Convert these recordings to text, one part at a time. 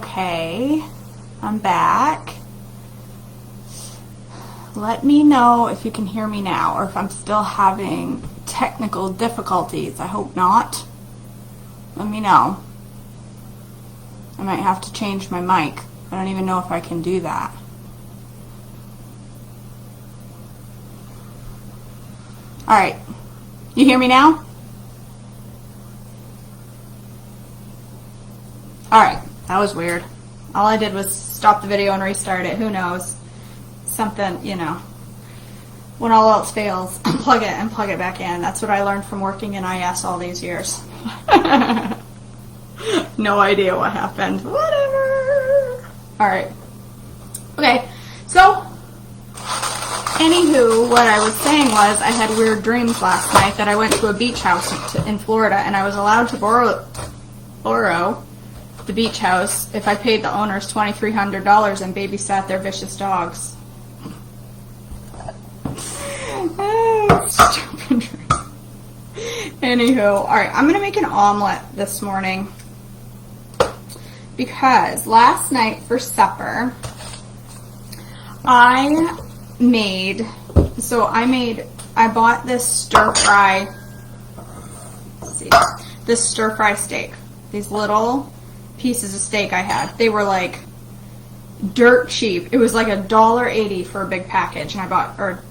Okay, I'm back. Let me know if you can hear me now or if I'm still having technical difficulties. I hope not. Let me know. I might have to change my mic. I don't even know if I can do that. Alright, you hear me now? Alright, that was weird. All I did was stop the video and restart it. Who knows? Something, you know. When all else fails, unplug it and plug it back in. That's what I learned from working in IS all these years. No idea what happened. Whatever. Alright. Okay, so anywho, what I was saying was I had weird dreams last night that I went to a beach house in Florida and I was allowed to borrow the beach house if I paid the owners $2,300 and babysat their vicious dogs. Stupid dream. Anywho, alright, I'm going to make an omelet this morning because last night for supper I bought this stir-fry, this stir-fry steak. These little pieces of steak I had. They were like dirt cheap. It was like $1.80 for a big package, and I bought, or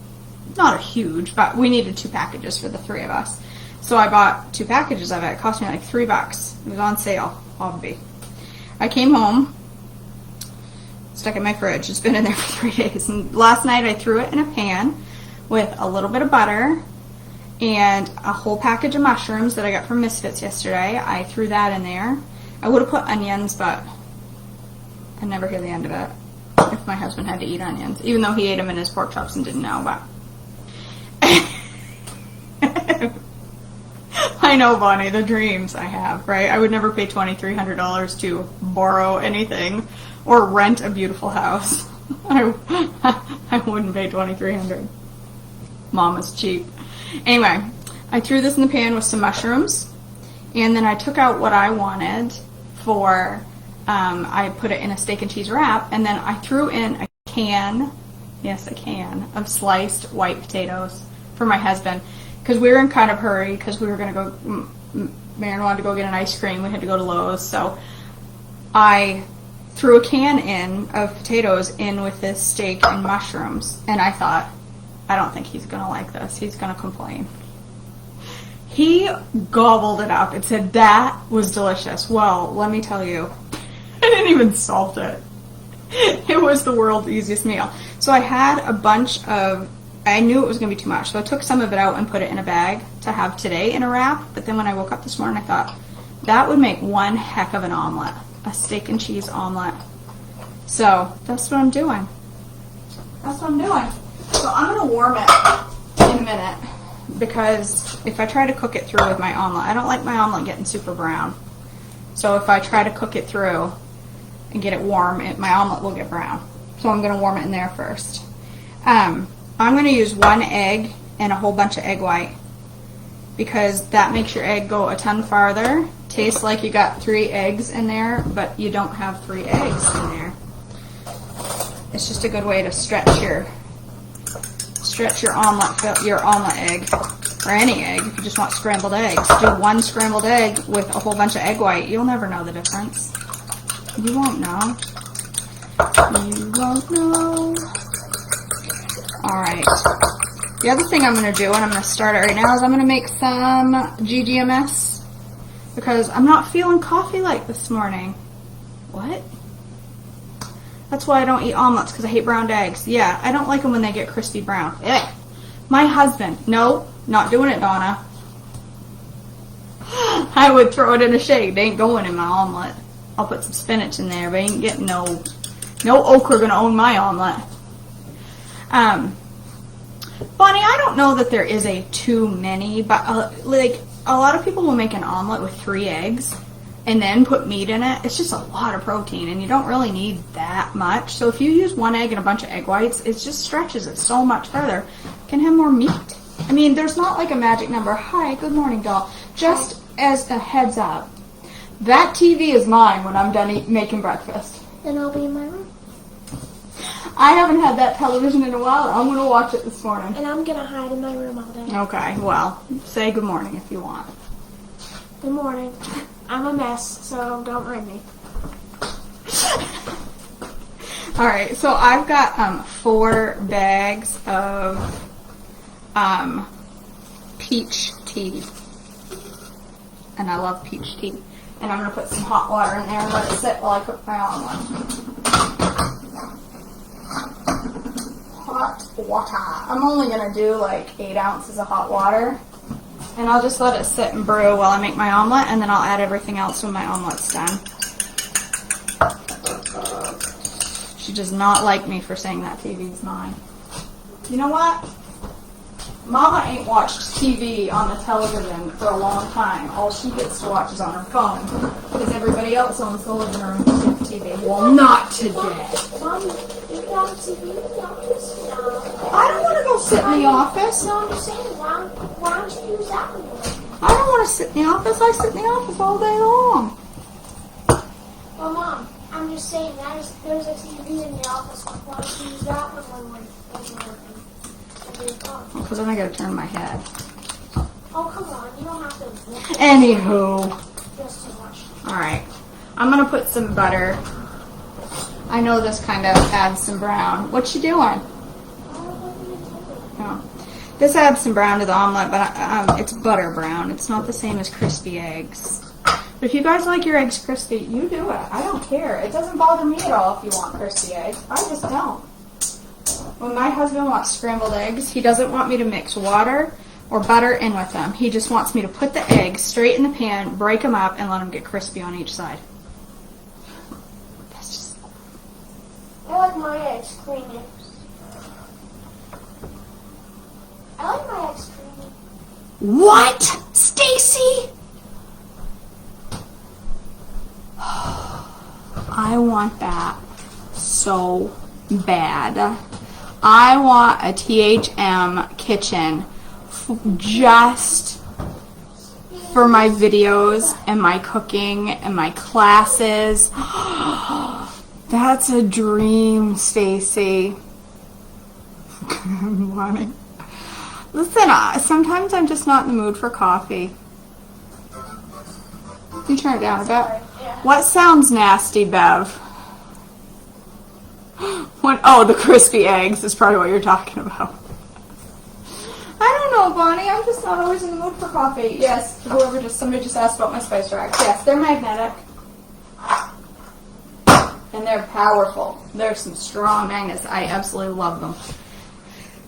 not a huge, but we needed 2 packages for the 3 of us. So I bought 2 packages of it. It cost me like $3. It was on sale, obvi. I came home, stuck it in my fridge. It's been in there for 3 days. And last night I threw it in a pan with a little bit of butter and a whole package of mushrooms that I got from Misfits yesterday. I threw that in there. I would have put onions, but I never hear the end of it. If my husband had to eat onions, even though he ate them in his pork chops and didn't know, but I know, Bonnie, the dreams I have, right? I would never pay $2,300 to borrow anything or rent a beautiful house. I wouldn't pay $2,300. Mama's cheap. Anyway, I threw this in the pan with some mushrooms, and then I took out what I wanted for, I put it in a steak and cheese wrap, and then I threw in a can, yes, a can, of sliced white potatoes for my husband, because we were in kind of hurry, because we were going to go, Maren wanted to go get an ice cream, we had to go to Lowe's, so I threw a can in of potatoes in with this steak and mushrooms, and I thought, I don't think he's going to like this, he's going to complain. He gobbled it up and said, that was delicious. Well, let me tell you, I didn't even salt it. It was the world's easiest meal. So I had a bunch of, I knew it was going to be too much, so I took some of it out and put it in a bag to have today in a wrap. But then when I woke up this morning, I thought, that would make one heck of an omelet, a steak and cheese omelet. So that's what I'm doing. That's what I'm doing. So I'm going to warm it in a minute, because if I try to cook it through with my omelet, I don't like my omelet getting super brown. So if I try to cook it through and get it warm, my omelet will get brown. So I'm going to warm it in there first. I'm going to use 1 egg and a whole bunch of egg white, because that makes your egg go a ton farther. Tastes like you got 3 eggs in there, but you don't have 3 eggs in there. It's just a good way to stretch your omelet egg, or any egg. If you just want scrambled eggs, do 1 scrambled egg with a whole bunch of egg white. You'll never know the difference. You won't know. You won't know. Alright. The other thing I'm going to do, and I'm going to start it right now, is I'm going to make some GGMS, because I'm not feeling coffee-like this morning. What? That's why I don't eat omelets, because I hate browned eggs. Yeah, I don't like them when they get crispy brown. Ugh. My husband, no, not doing it, Donna. I would throw it in a shake. They ain't going in my omelet. I'll put some spinach in there, but I ain't getting no okra gonna own my omelet. Bonnie, I don't know that there is a too many, but like a lot of people will make an omelet with 3 eggs and then put meat in it. It's just a lot of protein, and you don't really need that much. So if you use 1 egg and a bunch of egg whites, it just stretches it so much further. You can have more meat. I mean, there's not like a magic number. Hi, good morning, doll. Just as a heads up, That TV is mine when I'm done making breakfast. Then I'll be in my room. I haven't had that television in a while. I'm going to watch it this morning. And I'm going to hide in my room all day. Okay, well, say good morning if you want. Good morning. I'm a mess, so don't mind me. Alright, so I've got 4 bags of peach tea. And I love peach tea. And I'm going to put some hot water in there and let it sit while I cook my omelet. Hot water. I'm only going to do like 8 ounces of hot water. And I'll just let it sit and brew while I make my omelet, and then I'll add everything else when my omelet's done. She does not like me for saying that TV's mine. You know what? Mama ain't watched TV on the television for a long time. All she gets to watch is on her phone, because everybody else owns the living room TV. Well, not today. Mom, you got a TV in the office? I don't want to go sit in the office. No, I'm just saying, why don't you use that one? I don't want to sit in the office. I sit in the office all day long. Well, Mom, I'm just saying, there's a TV in the office. Why don't you use that one when we're working? Because then I got to turn my head. Oh, come on. You don't have to. Anywho. Just too much. Alright. I'm going to put some butter. I know this kind of adds some brown. What you doing? Oh. This adds some brown to the omelet, but it's butter brown. It's not the same as crispy eggs. But if you guys like your eggs crispy, you do it. I don't care. It doesn't bother me at all if you want crispy eggs. I just don't. When my husband wants scrambled eggs, he doesn't want me to mix water or butter in with them. He just wants me to put the eggs straight in the pan, break them up, and let them get crispy on each side. That's just... I like my eggs creamy. I like my eggs creamy. What? Stacy? I want that so bad. I want a THM kitchen just for my videos and my cooking and my classes. That's a dream, Stacy. Listen, sometimes I'm just not in the mood for coffee. You turn it down a bit. What sounds nasty, Bev? What? Oh, the crispy eggs is probably what you're talking about. I don't know, Bonnie. I'm just not always in the mood for coffee. Yes, somebody just asked about my spice racks. Yes, they're magnetic. And they're powerful. There's some strong magnets. I absolutely love them.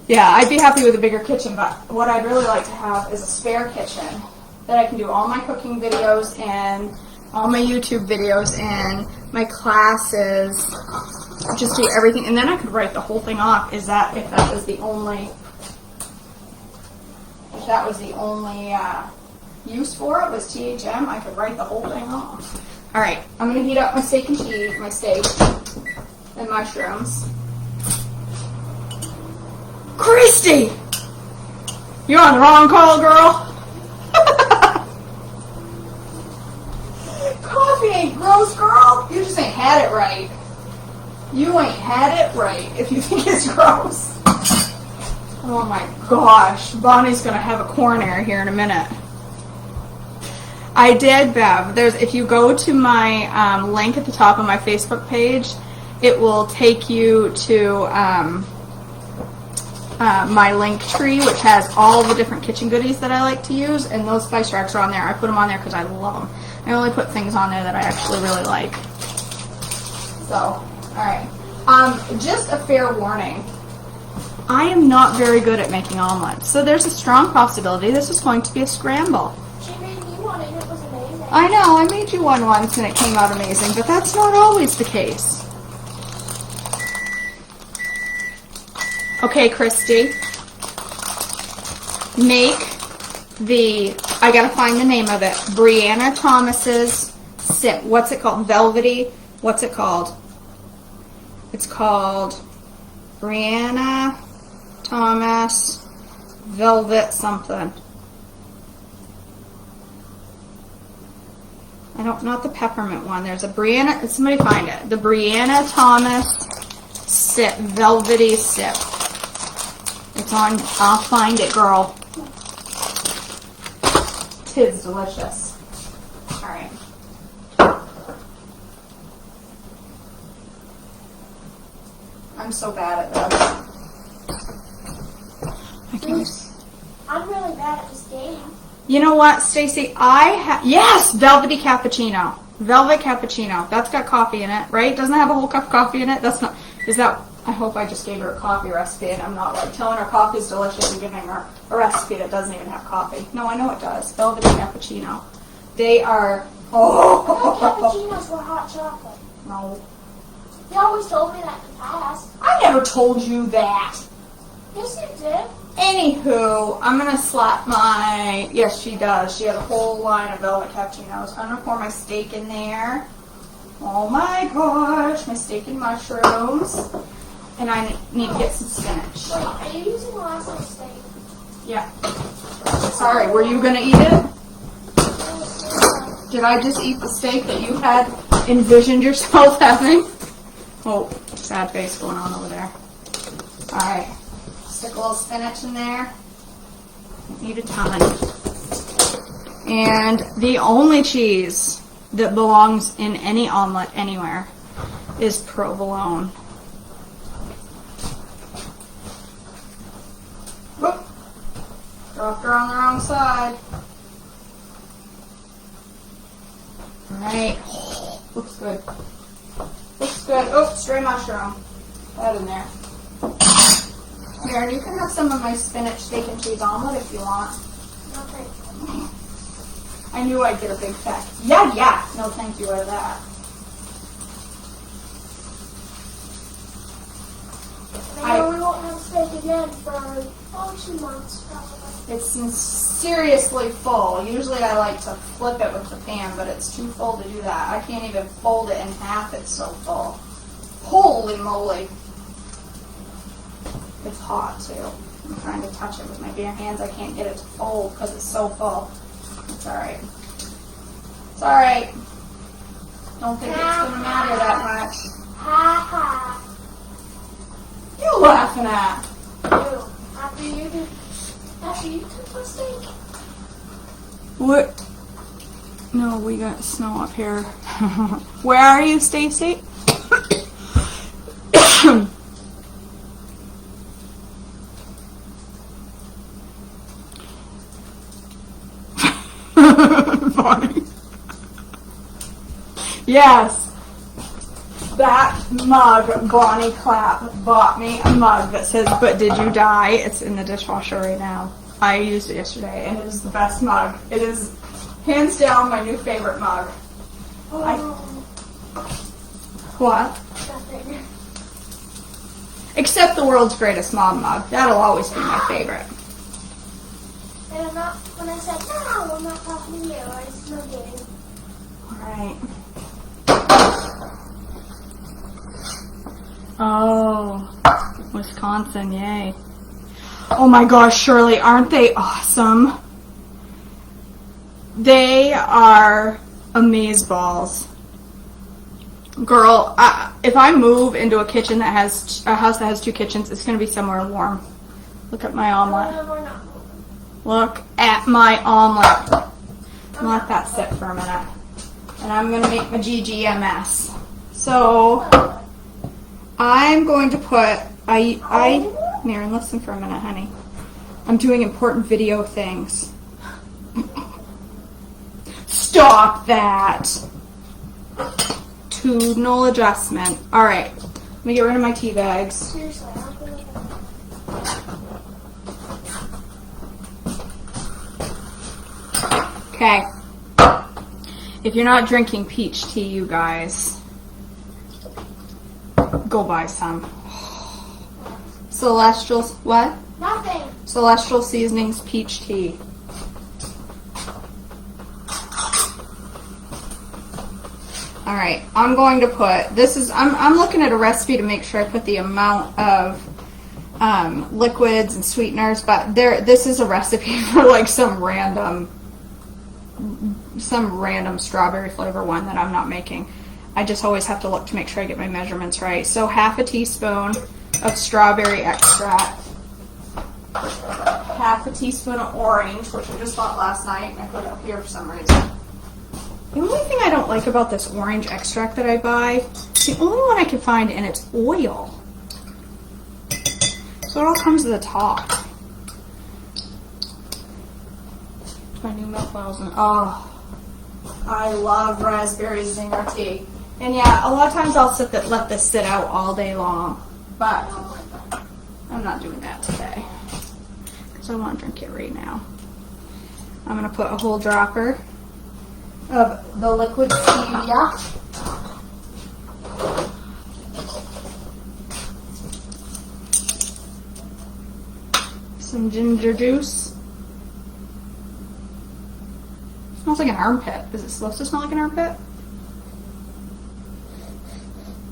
Yeah, I'd be happy with a bigger kitchen, but what I'd really like to have is a spare kitchen that I can do all my cooking videos and all my YouTube videos and my classes. Just do everything, and then I could write the whole thing off. If that was the only use for it was THM, I could write the whole thing off. All right, I'm gonna heat up my steak and cheese, my steak and mushrooms. Christy, you're on the wrong call, girl. Coffee ain't gross, girl. You just ain't had it right. You ain't had it right if you think it's gross. Oh my gosh. Bonnie's going to have a coronary here in a minute. I did, Bev. If you go to my link at the top of my Facebook page, it will take you to my link tree, which has all the different kitchen goodies that I like to use, and those spice racks are on there. I put them on there because I love them. I only put things on there that I actually really like. So... Alright, just a fair warning. I am not very good at making omelets, so there's a strong possibility this is going to be a scramble. She made me one and it was amazing. I know, I made you one once and it came out amazing, but that's not always the case. Okay, Christy. Make I gotta find the name of it, Brianna Thomas's, what's it called? Velvety? What's it called? It's called Brianna Thomas Velvet something. not the peppermint one. There's a Brianna, somebody find it. The Brianna Thomas sip, velvety sip. It's on, I'll find it, girl. Tis delicious. All right. I'm so bad at this. I can't. I'm really bad at this game. You know what, Stacy? Yes, velvety cappuccino. Velvet cappuccino. That's got coffee in it, right? Doesn't it have a whole cup of coffee in it? That's not. Is that? I hope I just gave her a coffee recipe and I'm not like telling her coffee's delicious and giving her a recipe that doesn't even have coffee. No, I know it does. Velvety cappuccino. They are. I thought cappuccinos were hot chocolate. No. You always told me that in the past. I never told you that. Yes, you did. Anywho, I'm going to slap my... Yes, she does. She has a whole line of velvet cappuccinos. I'm going to pour my steak in there. Oh my gosh, my steak and mushrooms. And I need to get some spinach. Wait, are you using the last night's steak? Yeah. Sorry, were you going to eat it? Did I just eat the steak that you had envisioned yourself having? Oh, sad face going on over there. Alright. Stick a little spinach in there. Don't need a ton. And the only cheese that belongs in any omelet anywhere is provolone. Whoop. Dropped her on the wrong side. Alright. Looks good. Looks good. Oh, stray mushroom. That in there. Here, and you can have some of my spinach steak and cheese omelet if you want. Okay. I knew I'd get a big fat. Yeah. No, thank you out of that. I know we won't have steak again for 2 months probably. It's seriously full. Usually I like to flip it with the pan, but it's too full to do that. I can't even fold it in half. It's so full. Holy moly. It's hot too. I'm trying to touch it with my bare hands. I can't get it to fold because it's so full. It's alright. It's alright. Don't think it's going to matter that much. Ha ha. You laughing at? You. After you took my steak. What? No, we got snow up here. Where are you, Stacy? Funny. Yes. That mug, Bonnie Clapp bought me a mug that says, "But did you die?" It's in the dishwasher right now. I used it yesterday, and it is the best mug. It is hands down my new favorite mug. What? Nothing. Except the world's greatest mom mug. That'll always be my favorite. And I'm not, when I said, no, I'm not talking to you, I just know you. Alright. Oh, Wisconsin, yay. Oh my gosh, Shirley, aren't they awesome? They are amazeballs. Girl, if I move into a kitchen that has, a house that has 2 kitchens, it's going to be somewhere warm. Look at my omelet. No, we're not. Look at my omelet. Let that sit for a minute. And I'm going to make my GGMS. So, I'm going to put, Maren, listen for a minute, honey. I'm doing important video things. Stop that. Tubal adjustment. Alright, let me get rid of my tea bags. Seriously, I'll put it in. Okay. If you're not drinking peach tea, you guys, go buy some. Celestial's, what? Nothing. Celestial Seasonings peach tea. Alright, I'm going to put, this is, I'm looking at a recipe to make sure I put the amount of liquids and sweeteners, but this is a recipe for like some random some random strawberry flavor one that I'm not making. I just always have to look to make sure I get my measurements right. So half a teaspoon of strawberry extract, half a teaspoon of orange, which I just bought last night, and I put it up here for some reason. The only thing I don't like about this orange extract that I buy, it's the only one I can find, and it's oil. So it all comes to the top. My new milk bottles. Oh, I love raspberry zinger tea. And yeah, a lot of times I'll let this sit out all day long, but I'm not doing that today because I want to drink it right now. I'm going to put a whole dropper of the liquid stevia. Some ginger juice. Smells like an armpit. Is it supposed to smell like an armpit?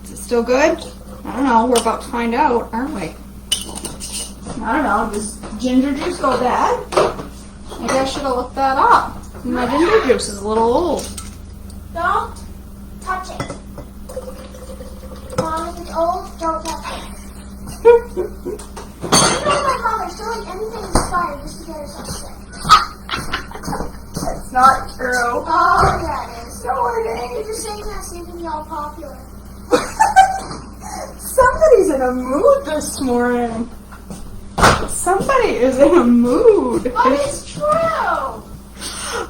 Is it still good? I don't know. We're about to find out, aren't we? I don't know. Does ginger juice go bad? Maybe I should have looked that up. My ginger juice is a little old. Don't touch it. Mom, if it's old, don't touch it. You know my mother, she'll like anything expired just to get herself sick. It's not true. Oh, yeah, it is. You're just saying that so you can be all popular. Somebody's in a mood this morning. Somebody is in a mood. But it's true.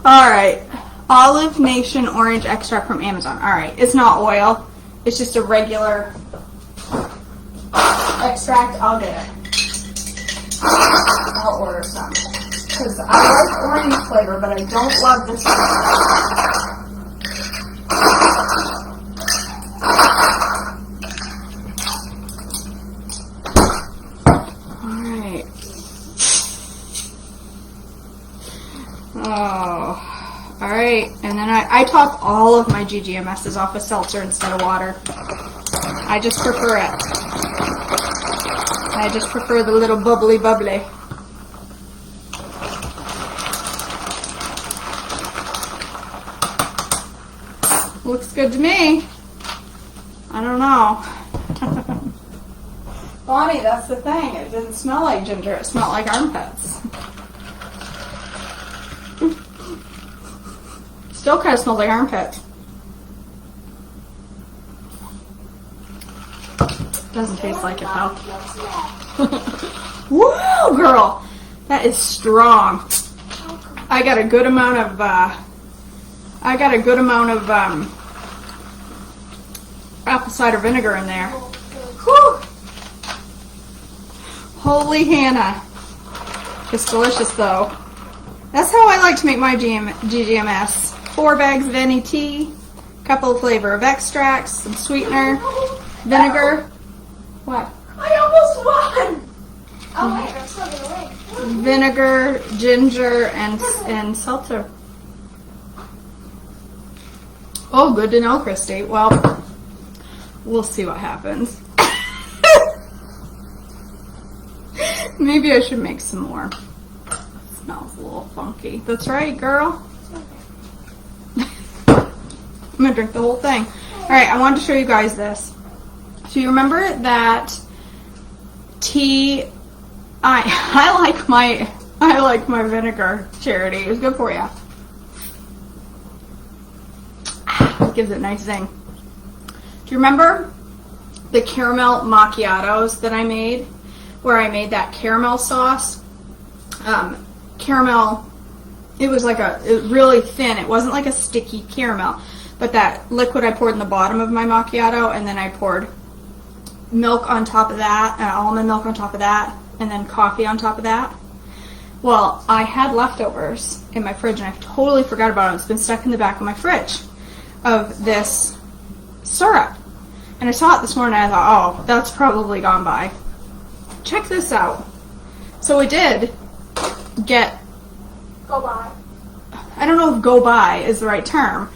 Alright. Olive Nation orange extract from Amazon. Alright. It's not oil. It's just a regular extract. I'll get it. I'll order some. Because I like orange flavor, but I don't love this one. Alright. Oh. Alright. And then I top all of my GGMSs off with seltzer instead of water. I just prefer it. I just prefer the little bubbly. Looks good to me. I don't know. Bonnie, that's the thing. It didn't smell like ginger. It smelled like armpits. Still kind of smells like armpits. Doesn't taste like it though. Woo, girl! That is strong. I got a good amount of apple cider vinegar in there. Whew. Holy Hannah. It's delicious though. That's how I like to make my GGMS. 4 bags of any tea, couple of flavor of extracts, some sweetener, vinegar. What? I almost won! Oh wait, I'm still gonna win. Vinegar, ginger, and seltzer. Oh, good to know, Christy. Well, we'll see what happens. Maybe I should make some more. It smells a little funky. That's right, girl. I'm gonna drink the whole thing. Alright, I wanted to show you guys this. So you remember that tea, I like my vinegar, Charity. It's good for you. It gives it a nice zing. Do you remember the caramel macchiatos that I made? Where I made that caramel sauce? Caramel, it was like really thin. It wasn't like a sticky caramel. But that liquid I poured in the bottom of my macchiato, and then I poured milk on top of that, and almond milk on top of that, and then coffee on top of that. Well, I had leftovers in my fridge, and I totally forgot about it. It's been stuck in the back of my fridge of this syrup. And I saw it this morning, and I thought, oh, that's probably gone by. Check this out. So we did get... Go by. I don't know if go by is the right term,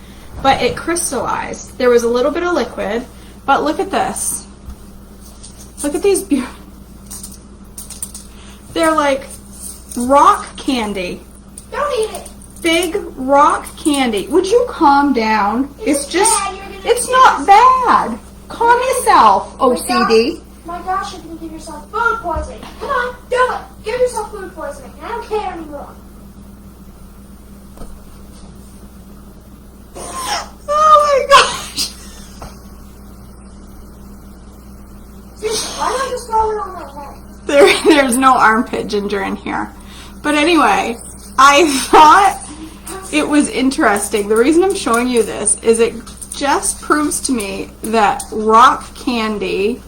but it crystallized. There was a little bit of liquid, but look at this. Look at these beautiful... They're like rock candy. Don't eat it. Fig rock candy. Would you calm down? It's bad. You're gonna It's do not this. bad. Calm yourself, OCD. My gosh, you're gonna give yourself food poisoning. Come on, do it. Give yourself food poisoning. I don't care anymore. Oh my gosh. Why don't I just throw it on my head? There's no armpit ginger in here. But anyway, I thought it was interesting. The reason I'm showing you this is it just proves to me that rock candy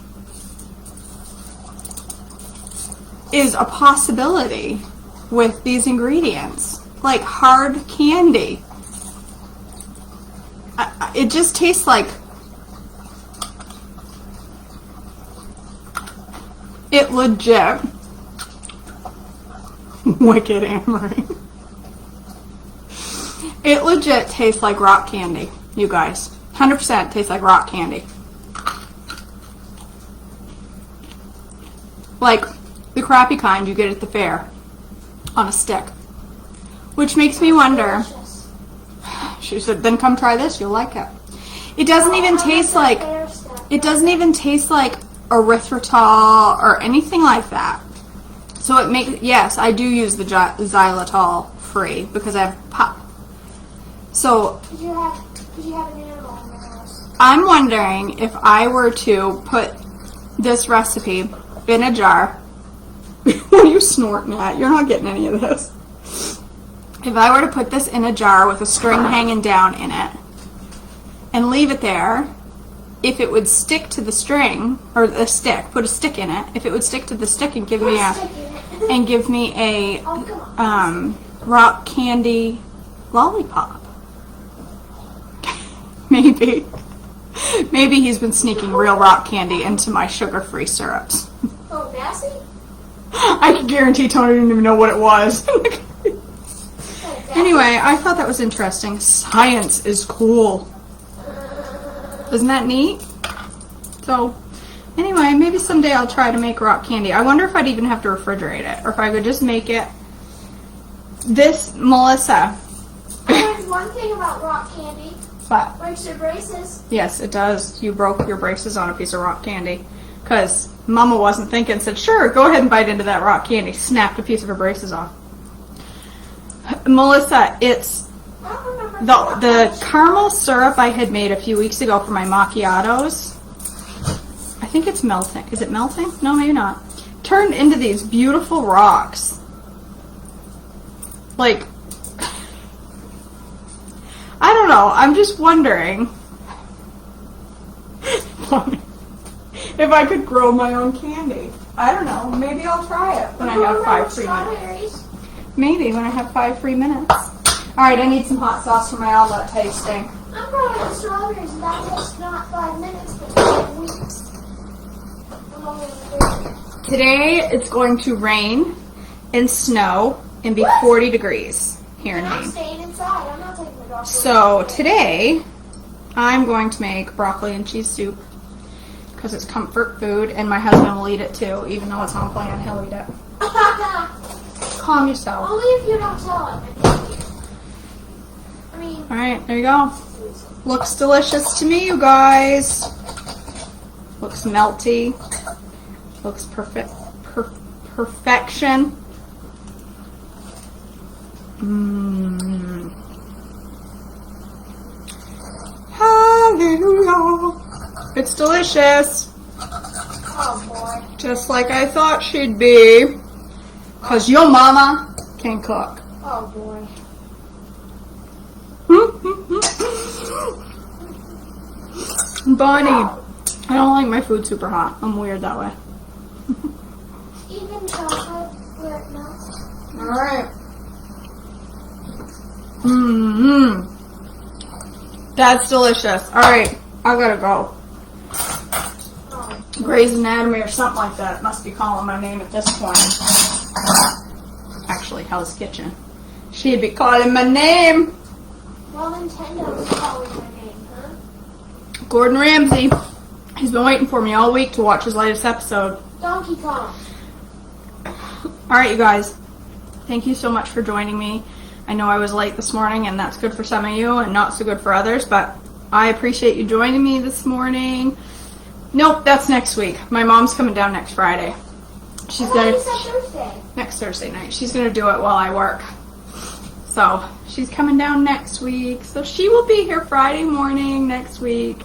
is a possibility with these ingredients. Like hard candy. It just tastes like it legit. Wicked Amory. It legit tastes like rock candy, you guys. 100% tastes like rock candy. Like the crappy kind you get at the fair on a stick. Which makes me wonder. Delicious. She said, then come try this, you'll like it. It doesn't even taste like, it doesn't even taste like erythritol or anything like that. So it makes, yes, I do use the xylitol free because I have pop. So Did you have an animal in the house? I'm wondering if I were to put this recipe in a jar. What are you snorting at? You're not getting any of this. If I were to put this in a jar with a string hanging down in it and leave it there, if it would stick to the string or the stick, put a stick in it. If it would stick to the stick and give me a rock candy lollipop. Maybe he's been sneaking real rock candy into my sugar-free syrups. Oh, nasty? I can guarantee Tony didn't even know what it was. Anyway, I thought that was interesting. Science is cool. Isn't that neat? So, anyway, maybe someday I'll try to make rock candy. I wonder if I'd even have to refrigerate it, or if I could just make it. This, Melissa. There's one thing about rock candy. What? Breaks your braces. Yes, it does. You broke your braces on a piece of rock candy. Because Mama wasn't thinking, said, sure, go ahead and bite into that rock candy. Snapped a piece of her braces off. Melissa, it's I don't remember. the caramel syrup I had made a few weeks ago for my macchiatos. I think it's melting. Is it melting? No, maybe not. Turned into these beautiful rocks. Like, I don't know. I'm just wondering if I could grow my own candy. I don't know. Maybe I'll try it when I have 5 free minutes. Strawberries. Maybe when I have 5 free minutes. Alright, I need some hot sauce for my omelet tasting. I'm growing the strawberries, and that takes not 5 minutes, but 5 weeks. I'm only in Today it's going to rain and snow and be 40 degrees here in and I'm Maine. staying inside. I'm not taking the dog. So today I'm going to make broccoli and cheese soup because it's comfort food and my husband will eat it too, even though it's on plan, he'll eat it. Calm yourself. Only if you don't tell him. I mean, Alright, there you go. Looks delicious to me, you guys. Looks melty. Looks perfect. Perfection. Mmm. Hallelujah. It's delicious. oh boy. Just like I thought she'd be. Because your mama can cook. Oh boy. Bonnie, I don't like my food super hot. I'm weird that way. Even chocolate where it melts. Alright. Mmm. That's delicious. Alright, I gotta go. Oh. Grey's Anatomy or something like that must be calling my name at this point. Actually, Hell's Kitchen. She'd be calling my name. Well, Nintendo's calling my name, huh? Gordon Ramsay. He's been waiting for me all week to watch his latest episode. Donkey Kong. Alright, you guys. Thank you so much for joining me. I know I was late this morning, and that's good for some of you and not so good for others, but I appreciate you joining me this morning. Nope, that's next week. My mom's coming down next Friday. She's gonna Thursday. next Thursday night. She's gonna do it while I work. So she's coming down next week. So she will be here Friday morning next week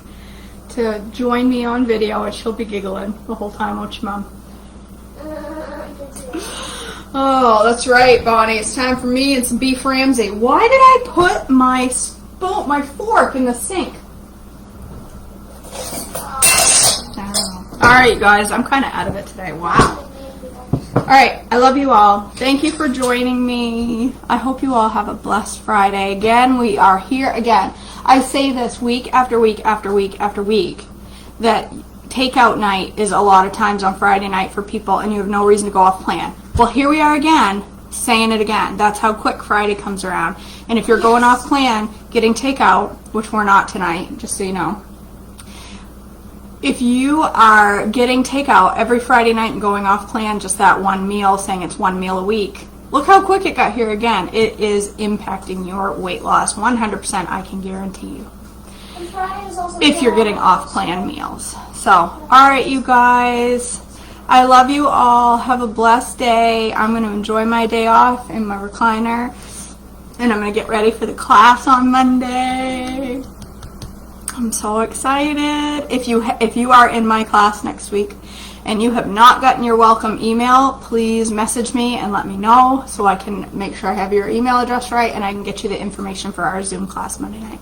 to join me on video, and she'll be giggling the whole time, won't you, Mom? Oh, that's right, Bonnie. It's time for me and some beef Ramsay. Why did I put my fork in the sink? I don't know. All right, you guys. I'm kind of out of it today. Wow. All right, I love you all. Thank you for joining me. I hope you all have a blessed Friday. Again, we are here again. I say this week after week after week after week, that takeout night is a lot of times on Friday night for people, and you have no reason to go off plan. Well, here we are again, saying it again. That's how quick Friday comes around. And if you're going off plan, getting takeout, which we're not tonight, just so you know, if you are getting takeout every Friday night and going off plan, just that one meal, saying it's one meal a week, look how quick it got here again. It is impacting your weight loss 100%, I can guarantee you, if you're getting off plan meals. So, all right, you guys, I love you all. Have a blessed day. I'm going to enjoy my day off in my recliner, and I'm going to get ready for the class on Monday. I'm so excited. If you are in my class next week and you have not gotten your welcome email, please message me and let me know so I can make sure I have your email address right, and I can get you the information for our Zoom class Monday night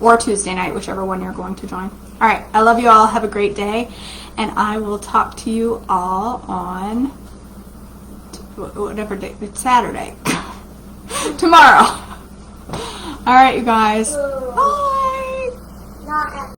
or Tuesday night, whichever one you're going to join. All right, I love you all. Have a great day, and I will talk to you all on whatever day. It's Saturday. Tomorrow. All right, you guys.